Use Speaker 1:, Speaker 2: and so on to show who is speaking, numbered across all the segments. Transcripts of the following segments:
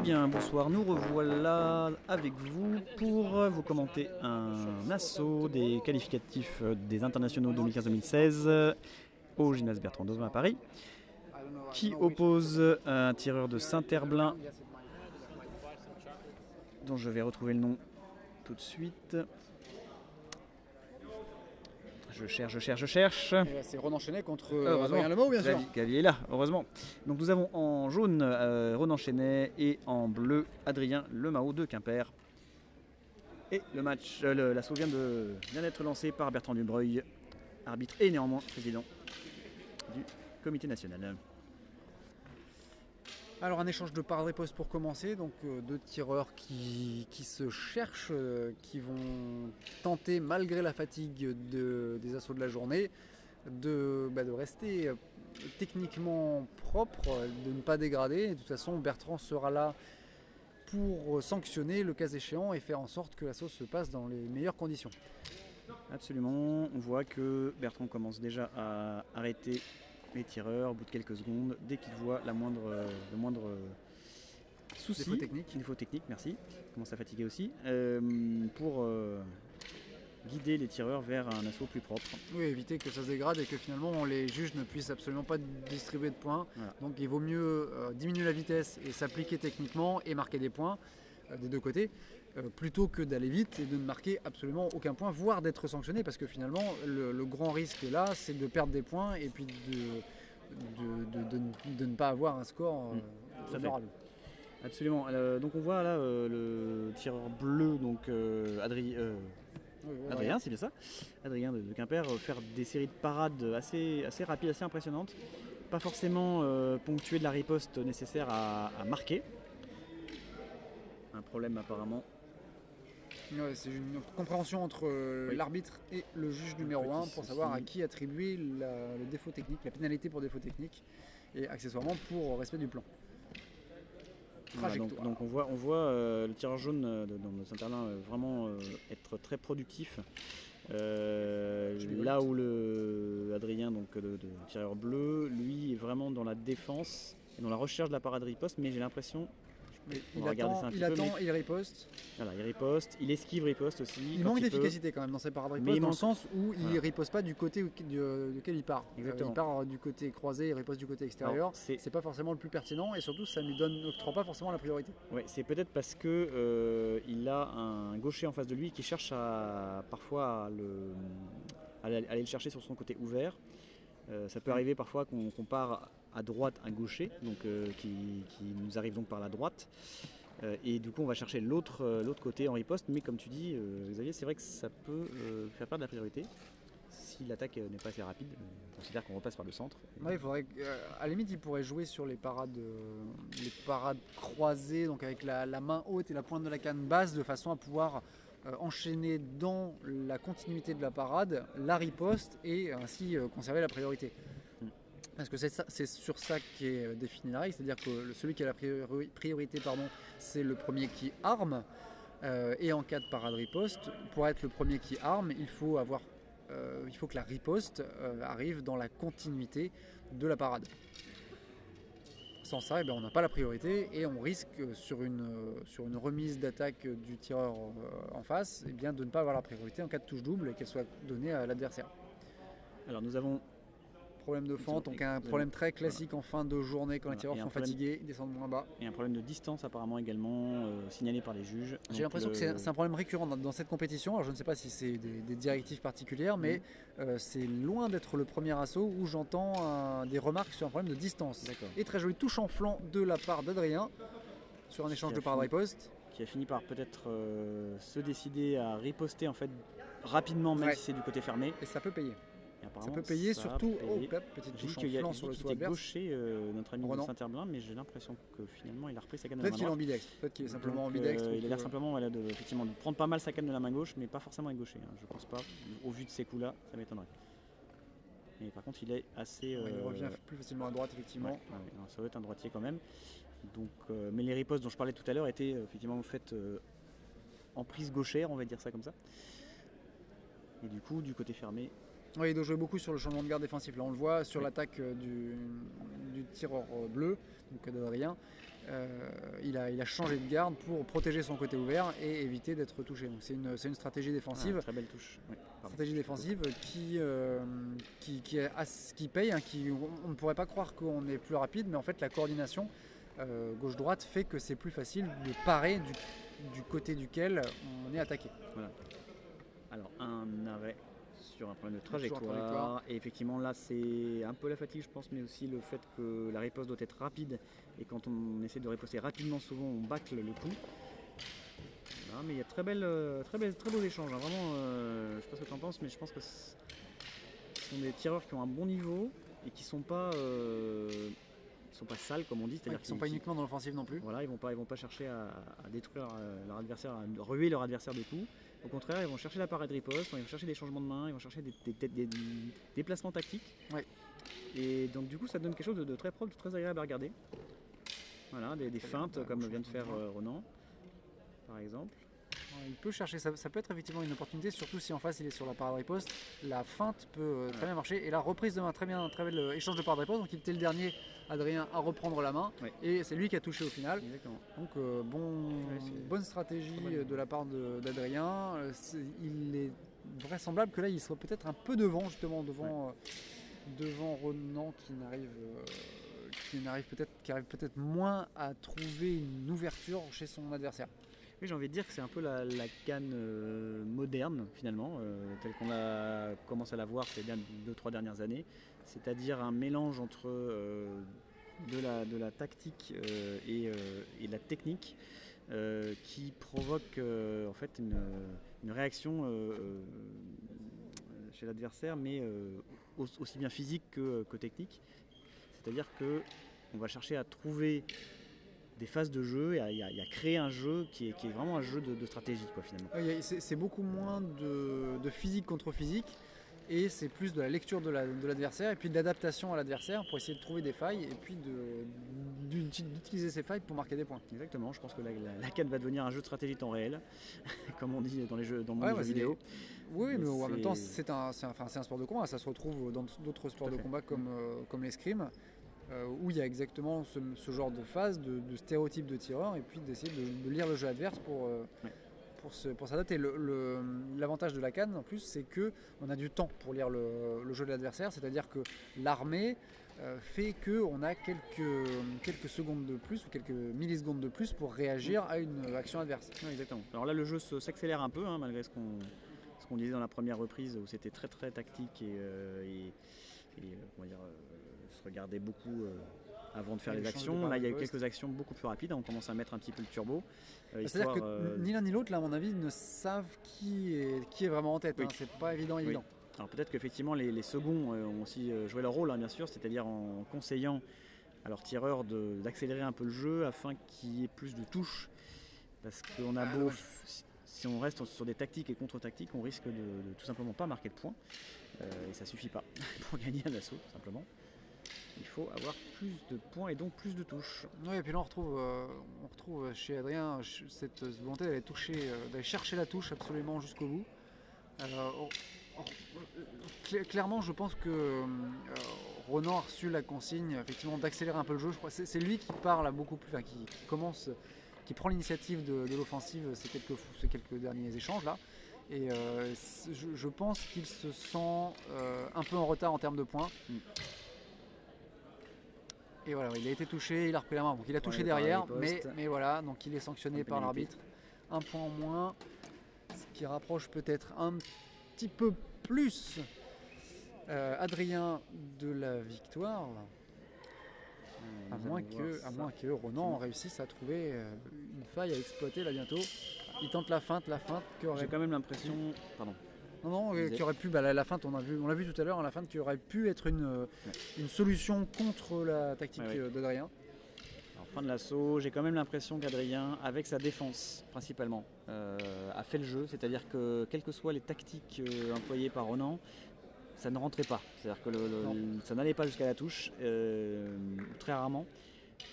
Speaker 1: bien, bonsoir, nous revoilà avec vous pour vous commenter un assaut des qualificatifs des internationaux 2015-2016 au gymnase Bertrand Dauvin à Paris, qui oppose un tireur de Saint-Herblain, dont je vais retrouver le nom tout de suite. Je cherche.
Speaker 2: C'est Ronan Chenet contre Adrien Lemau, bien sûr.
Speaker 1: Gavi est là, heureusement. Donc nous avons en jaune Ronan Chenet et en bleu Adrien Lemau de Quimper. Et le match, l'assaut vient d'être lancé par Bertrand Dubreuil, arbitre et néanmoins président du comité national.
Speaker 2: Alors un échange de parade-riposte pour commencer, donc deux tireurs qui se cherchent, qui vont tenter malgré la fatigue des assauts de la journée de rester techniquement propre, de ne pas dégrader. Et de toute façon Bertrand sera là pour sanctionner le cas échéant et faire en sorte que l'assaut se passe dans les meilleures conditions.
Speaker 1: Absolument, on voit que Bertrand commence déjà à arrêter les tireurs au bout de quelques secondes, dès qu'il voit le moindre souci, défaut technique, merci, il commence à fatiguer aussi, pour guider les tireurs vers un assaut plus propre.
Speaker 2: Oui, éviter que ça se dégrade et que finalement les juges ne puissent absolument pas distribuer de points. Voilà. Donc il vaut mieux diminuer la vitesse et s'appliquer techniquement et marquer des points des deux côtés, plutôt que d'aller vite et de ne marquer absolument aucun point, voire d'être sanctionné, parce que finalement le grand risque là c'est de perdre des points et puis de ne pas avoir un score favorable.
Speaker 1: Absolument. Donc on voit là le tireur bleu, donc Adrien, c'est bien ça, Adrien de Quimper, faire des séries de parades assez rapides, assez impressionnantes, pas forcément ponctuer de la riposte nécessaire à marquer. Un problème apparemment.
Speaker 2: Ouais, c'est une compréhension entre l'arbitre et le juge numéro 1 pour savoir à qui attribuer le défaut technique, la pénalité pour défaut technique et accessoirement pour respect du plan.
Speaker 1: Voilà, donc on voit le tireur jaune de Saint-Herblain vraiment être très productif. Là où le Adrien, donc de tireur bleu, lui est vraiment dans la défense et dans la recherche de la parade riposte, mais j'ai l'impression.
Speaker 2: Il attend, il riposte.
Speaker 1: Voilà, il riposte, il esquive riposte aussi.
Speaker 2: Il manque d'efficacité quand même dans ses parades riposte, dans le sens où il riposte pas du côté duquel il part. Il part du côté croisé, il riposte du côté extérieur. C'est pas forcément le plus pertinent et surtout ça ne lui n'octroie pas forcément la priorité.
Speaker 1: Ouais, c'est peut-être parce que il a un gaucher en face de lui qui cherche parfois à aller le chercher sur son côté ouvert. Ça peut arriver parfois qu'on part à droite un gaucher, donc qui nous arrive donc par la droite, et du coup on va chercher l'autre côté en riposte, mais comme tu dis Xavier, c'est vrai que ça peut faire perdre la priorité si l'attaque n'est pas assez rapide. On considère qu'on repasse par le centre.
Speaker 2: Ouais, il faudrait à la limite il pourrait jouer sur les parades croisées, donc avec la main haute et la pointe de la canne basse, de façon à pouvoir enchaîner dans la continuité de la parade la riposte et ainsi conserver la priorité. Parce que c'est sur ça qu'est définie la règle, c'est-à-dire que celui qui a la priorité, c'est le premier qui arme, et en cas de parade riposte, pour être le premier qui arme, il faut que la riposte arrive dans la continuité de la parade. Sans ça, on n'a pas la priorité et on risque sur une remise d'attaque du tireur en face de ne pas avoir la priorité en cas de touche double et qu'elle soit donnée à l'adversaire.
Speaker 1: Alors nous avons
Speaker 2: problème de fente, donc un problème très classique en fin de journée quand les tireurs sont fatigués, ils descendent moins bas.
Speaker 1: Et un problème de distance apparemment également signalé par les juges.
Speaker 2: J'ai l'impression que c'est un problème récurrent dans cette compétition. Alors je ne sais pas si c'est des directives particulières, mais c'est loin d'être le premier assaut où j'entends des remarques sur un problème de distance. Et très joli touche en flanc de la part d'Adrien sur un échange de parade-riposte.
Speaker 1: Qui a fini par peut-être se décider à riposter en fait rapidement, même si c'est du côté fermé.
Speaker 2: Et ça peut payer. Ça peut payer, surtout petite touche en flanc sur le saut adverse.
Speaker 1: Gaucher notre ami de Saint-Herblain, mais j'ai l'impression que finalement il a repris sa canne de la main
Speaker 2: droite. Peut-être qu'il est ambidextre, peut-être qu'il est simplement ambidextre.
Speaker 1: Il a l'air simplement effectivement, de prendre pas mal sa canne de la main gauche, mais pas forcément être gaucher. Je pense pas. Au vu de ces coups-là, ça m'étonnerait. Mais par contre, il est assez.
Speaker 2: Il revient plus facilement à droite, effectivement.
Speaker 1: Ça doit être un droitier quand même. Donc, mais les ripostes dont je parlais tout à l'heure étaient effectivement faites en prise gauchère, on va dire ça comme ça. Et du coup, du côté fermé.
Speaker 2: Oui, il doit jouer beaucoup sur le changement de garde défensif. Là, on le voit sur l'attaque du tireur bleu, donc d'Adrien. il a changé de garde pour protéger son côté ouvert et éviter d'être touché. Donc c'est une stratégie défensive.
Speaker 1: Très belle touche. Ouais,
Speaker 2: stratégie défensive qui paye, hein, on ne pourrait pas croire qu'on est plus rapide, mais en fait la coordination gauche-droite fait que c'est plus facile de parer du côté duquel on est attaqué.
Speaker 1: Voilà. Alors un arrêt sur un problème de trajectoire. Et effectivement là c'est un peu la fatigue je pense, mais aussi le fait que la riposte doit être rapide, et quand on essaie de riposter rapidement souvent on bâcle le coup. Voilà, mais il y a très beaux échanges, hein. Vraiment je sais pas ce que tu en penses, mais je pense que ce sont des tireurs qui ont un bon niveau et qui sont pas sales comme on dit, c'est-à-dire
Speaker 2: qu'ils ne sont pas uniquement dans l'offensive non plus.
Speaker 1: Voilà, ils vont pas chercher à détruire leur adversaire, à ruer leur adversaire de coups. Au contraire, ils vont chercher la parade de riposte, ils vont chercher des changements de main, ils vont chercher des placements tactiques.
Speaker 2: Ouais.
Speaker 1: Et donc du coup ça donne quelque chose de très propre, de très agréable à regarder. Voilà, des feintes comme vient de faire Ronan par exemple.
Speaker 2: Il peut chercher, ça peut être effectivement une opportunité, surtout si en face il est sur la parade riposte. La feinte peut très bien marcher. Et la reprise de main, très bel échange de parade riposte. Donc il était le dernier, Adrien, à reprendre la main. Ouais. Et c'est lui qui a touché au final.
Speaker 1: Exactement.
Speaker 2: Donc bonne stratégie de la part d'Adrien. Il est vraisemblable que là il soit peut-être un peu devant, justement, devant Ronan qui arrive peut-être moins à trouver une ouverture chez son adversaire.
Speaker 1: Oui, j'ai envie de dire que c'est un peu la canne moderne finalement, telle qu'on a commencé à la voir ces 2-3 dernières années, c'est-à-dire un mélange entre de la tactique et de la technique qui provoque en fait une réaction chez l'adversaire, mais aussi bien physique que technique. C'est-à-dire qu'on va chercher à trouver des phases de jeu et à créer un jeu qui est vraiment un jeu de stratégie quoi, finalement.
Speaker 2: C'est beaucoup moins de physique contre physique, et c'est plus de la lecture de l'adversaire et puis de l'adaptation à l'adversaire pour essayer de trouver des failles et puis d'utiliser ces failles pour marquer des points.
Speaker 1: Exactement, je pense que la CAN va devenir un jeu de stratégie temps réel, comme on dit dans le monde des jeux vidéo.
Speaker 2: Oui, mais en même temps c'est un sport de combat, ça se retrouve dans d'autres sports de combat comme l'escrime. Où il y a exactement ce genre de phase, de stéréotypes de tireurs, et puis d'essayer de lire le jeu adverse pour s'adapter. L'avantage de la CAN en plus, c'est qu'on a du temps pour lire le jeu de l'adversaire, c'est-à-dire que l'armée fait qu'on a quelques secondes de plus ou quelques millisecondes de plus pour réagir à une action adverse.
Speaker 1: Oui, exactement. Alors là le jeu s'accélère un peu, hein, malgré ce qu'on disait dans la première reprise où c'était très très tactique et comment dire, se regarder beaucoup avant de faire les actions. Là il y a eu quelques actions beaucoup plus rapides, on commence à mettre un petit peu le turbo.
Speaker 2: C'est-à-dire que ni l'un ni l'autre, là, à mon avis, ne savent qui est vraiment en tête. Oui. Hein. C'est pas évident.
Speaker 1: Oui. Alors peut-être qu'effectivement les seconds ont aussi joué leur rôle, hein, bien sûr, c'est-à-dire en conseillant à leurs tireurs d'accélérer un peu le jeu afin qu'il y ait plus de touches. Parce qu'on a si on reste sur des tactiques et contre-tactiques, on risque de tout simplement pas marquer de points. Et ça suffit pas pour gagner un assaut, tout simplement. Il faut avoir plus de points et donc plus de touches.
Speaker 2: Oui, et puis là on retrouve chez Adrien cette volonté d'aller chercher la touche absolument jusqu'au bout. Clairement, je pense que Ronan a reçu la consigne effectivement d'accélérer un peu le jeu. Je crois c'est lui qui parle beaucoup plus, qui prend l'initiative de l'offensive ces quelques derniers échanges là. Et je pense qu'il se sent un peu en retard en termes de points. Et voilà, il a été touché, il a repris la main. Donc il a touché derrière, mais voilà, donc il est sanctionné par l'arbitre. Un point en moins, ce qui rapproche peut-être un petit peu plus Adrien de la victoire. À moins que Ronan réussisse à trouver une faille à exploiter là bientôt. Il tente la feinte
Speaker 1: J'ai quand même l'impression... Pardon.
Speaker 2: Non, qui aurait pu, la feinte, on l'a vu tout à l'heure, la feinte qui aurait pu être une solution contre la tactique d'Adrien.
Speaker 1: En fin de l'assaut, j'ai quand même l'impression qu'Adrien, avec sa défense principalement, a fait le jeu, c'est-à-dire que quelles que soient les tactiques employées par Ronan, ça ne rentrait pas, c'est-à-dire que ça n'allait pas jusqu'à la touche, très rarement,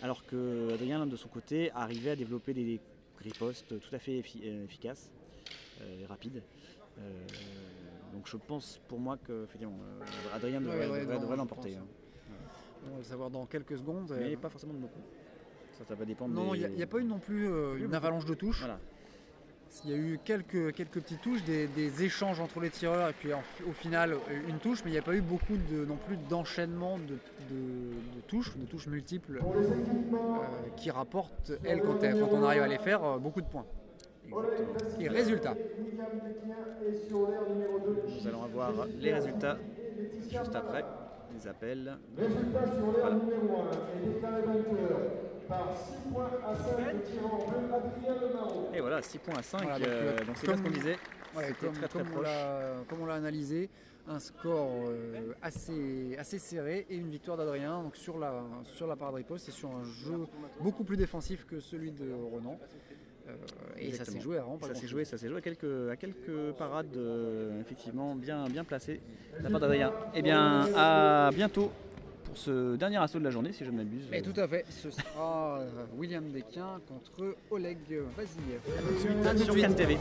Speaker 1: alors que Adrien, de son côté, arrivait à développer des ripostes tout à fait efficaces et rapides. Donc je pense pour moi que Adrien devrait l'emporter.
Speaker 2: On va le savoir dans quelques secondes.
Speaker 1: Mais pas forcément de beaucoup. Ça va dépendre
Speaker 2: Non,
Speaker 1: des...
Speaker 2: il n'y a pas eu non plus une avalanche de touches.
Speaker 1: Voilà.
Speaker 2: Il y a eu quelques petites touches, des échanges entre les tireurs et puis au final une touche, mais il n'y a pas eu beaucoup non plus d'enchaînement de touches multiples qui rapportent, elles, quand on arrive à les faire, beaucoup de points.
Speaker 1: Exactement.
Speaker 2: Et résultat.
Speaker 1: Nous allons avoir les résultats juste après les appels.
Speaker 3: Résultat sur l'air
Speaker 1: Voilà.
Speaker 3: numéro 1 est déclaré vainqueur par 6 points à 5 de tirant en bleu Adrien Lemarot.
Speaker 1: Et voilà, 6 points à 5,
Speaker 2: Voilà,
Speaker 1: donc c'est bien ce qu'on disait.
Speaker 2: Ouais,
Speaker 1: C'était très
Speaker 2: comme
Speaker 1: proche.
Speaker 2: on l'a analysé, un score assez serré et une victoire d'Adrien donc sur la parade riposte et sur un jeu beaucoup plus défensif que celui de Renan. Et ça s'est joué à vraiment pas
Speaker 1: Ça s'est
Speaker 2: grand-chose.
Speaker 1: joué à quelques parades effectivement bien placées de la part d'Adrien. Eh bien, à bientôt pour ce dernier assaut de la journée, si je ne m'abuse.
Speaker 2: Et tout à fait, ce sera William Desquin contre Oleg Vaziev.
Speaker 1: À tout de suite sur Cannes TV.